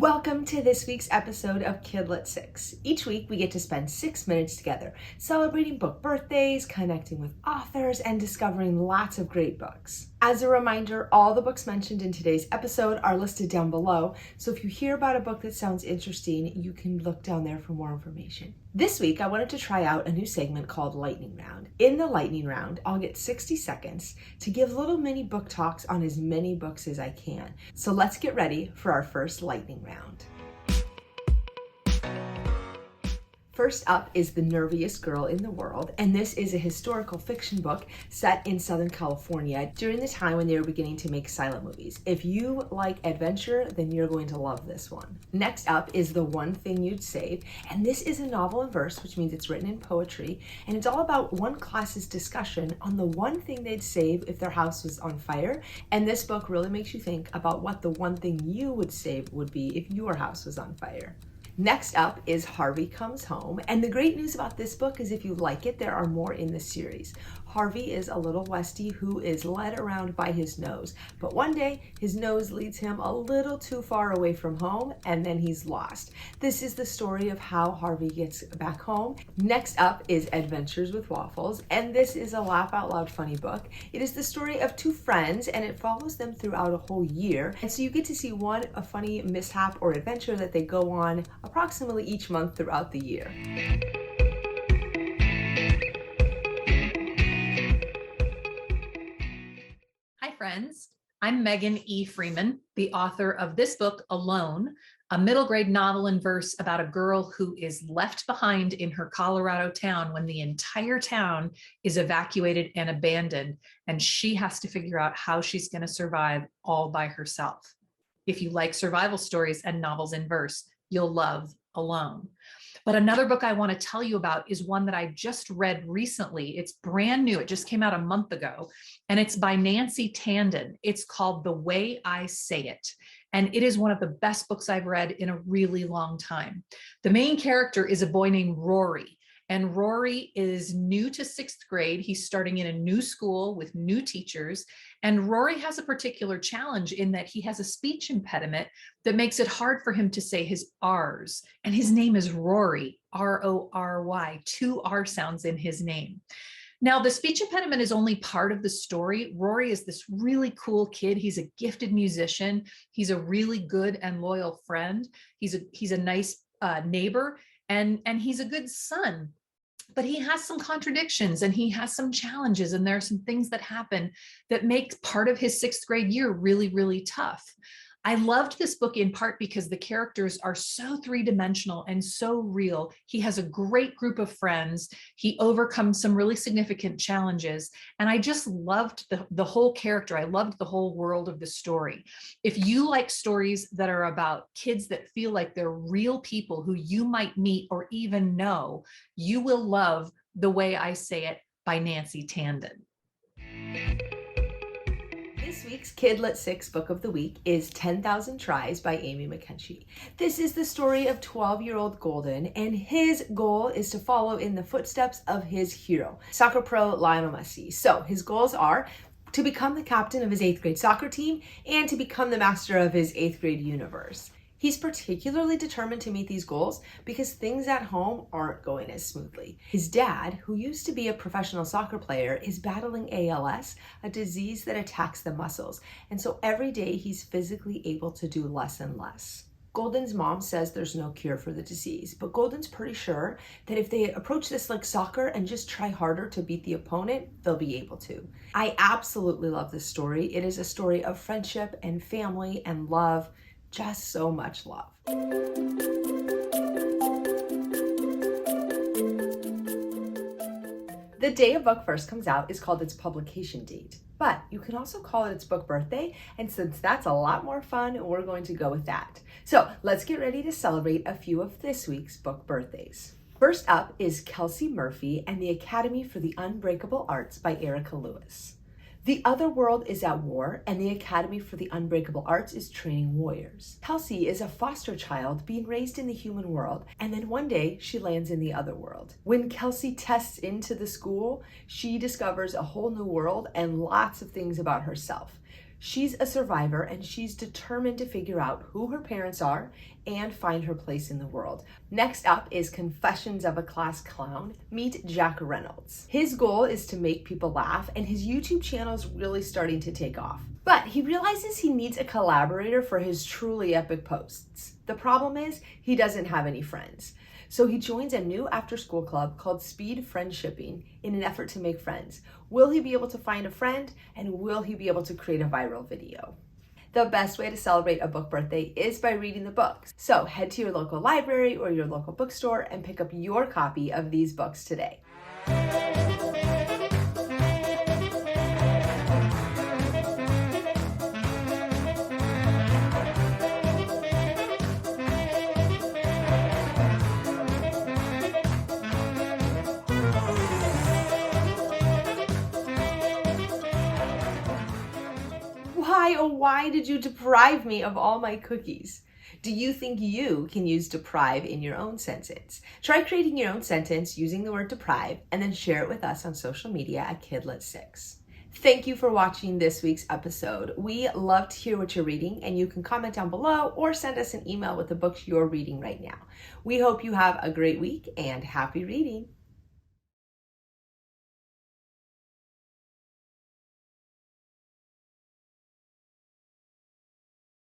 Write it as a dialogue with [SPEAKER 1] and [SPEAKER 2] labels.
[SPEAKER 1] Welcome to this week's episode of Kidlet 6. Each week we get to spend 6 minutes together, celebrating book birthdays, connecting with authors, and discovering lots of great books. As a reminder, all the books mentioned in today's episode are listed down below, so if you hear about a book that sounds interesting, you can look down there for more information. This week I wanted to try out a new segment called Lightning Round. In the Lightning Round, I'll get 60 seconds to give little mini book talks on as many books as I can. So let's get ready for our first Lightning Round. First up is The Nerviest Girl in the World, and this is a historical fiction book set in Southern California during the time when they were beginning to make silent movies. If you like adventure, then you're going to love this one. Next up is The One Thing You'd Save, and this is a novel in verse, which means it's written in poetry, and it's all about one class's discussion on the one thing they'd save if their house was on fire, and this book really makes you think about what the one thing you would save would be if your house was on fire. Next up is Harvey Comes Home, and the great news about this book is if you like it, there are more in the series. Harvey is a little Westie who is led around by his nose, but one day his nose leads him a little too far away from home and then he's lost. This is the story of how Harvey gets back home. Next up is Adventures with Waffles, and this is a laugh out loud funny book. It is the story of two friends and it follows them throughout a whole year, and so you get to see a funny mishap or adventure that they go on approximately each month throughout the year.
[SPEAKER 2] Friends, I'm Megan E. Freeman, the author of this book, Alone, a middle grade novel in verse about a girl who is left behind in her Colorado town when the entire town is evacuated and abandoned, and she has to figure out how she's going to survive all by herself. If you like survival stories and novels in verse, you'll love Alone. But another book I want to tell you about is one that I just read recently. It's brand new. It just came out a month ago, and it's by Nancy Tandon. It's called The Way I Say It, and it is one of the best books I've read in a really long time. The main character is a boy named Rory, and Rory is new to 6th grade. He's starting in a new school with new teachers, and Rory has a particular challenge in that he has a speech impediment that makes it hard for him to say his R's, and his name is Rory, R-O-R-Y, 2 R sounds in his name. Now, the speech impediment is only part of the story. Rory is this really cool kid. He's a gifted musician. He's a really good and loyal friend. He's a nice neighbor, and he's a good son. But he has some contradictions and he has some challenges, and there are some things that happen that make part of his 6th grade year really, really tough. I loved this book in part because the characters are so three-dimensional and so real. He has a great group of friends. He overcomes some really significant challenges. And I just loved the whole character. I loved the whole world of the story. If you like stories that are about kids that feel like they're real people who you might meet or even know, you will love The Way I Say It by Nancy Tandon.
[SPEAKER 1] This week's Kidlet 6 book of the week is 10,000 Tries by Amy Makechnie. This is the story of 12-year-old Golden, and his goal is to follow in the footsteps of his hero, soccer pro Lionel Messi. So his goals are to become the captain of his 8th grade soccer team and to become the master of his 8th grade universe. He's particularly determined to meet these goals because things at home aren't going as smoothly. His dad, who used to be a professional soccer player, is battling ALS, a disease that attacks the muscles, and so every day he's physically able to do less and less. Golden's mom says there's no cure for the disease, but Golden's pretty sure that if they approach this like soccer and just try harder to beat the opponent, they'll be able to. I absolutely love this story. It is a story of friendship and family and love. Just so much love. The day a book first comes out is called its publication date, but you can also call it its book birthday, and since that's a lot more fun, we're going to go with that. So let's get ready to celebrate a few of this week's book birthdays. First up is Kelcie Murphy and the Academy for the Unbreakable Arts by Erika Lewis. The other world is at war, and the Academy for the Unbreakable Arts is training warriors. Kelcie is a foster child being raised in the human world, and then one day she lands in the other world. When Kelcie tests into the school, she discovers a whole new world and lots of things about herself. She's a survivor and she's determined to figure out who her parents are and find her place in the world. Next up is Confessions of a Class Clown. Meet Jack Reynolds. His goal is to make people laugh, and his YouTube channel is really starting to take off. But he realizes he needs a collaborator for his truly epic posts. The problem is he doesn't have any friends. So he joins a new after-school club called Speed Friendshipping in an effort to make friends. Will he be able to find a friend, and will he be able to create a viral video? The best way to celebrate a book birthday is by reading the books. So head to your local library or your local bookstore and pick up your copy of these books today. Why, oh why did you deprive me of all my cookies? Do you think you can use deprive in your own sentence? Try creating your own sentence using the word deprive and then share it with us on social media at Kidlit6. Thank you for watching this week's episode. We love to hear what you're reading, and you can comment down below or send us an email with the books you're reading right now. We hope you have a great week and happy reading.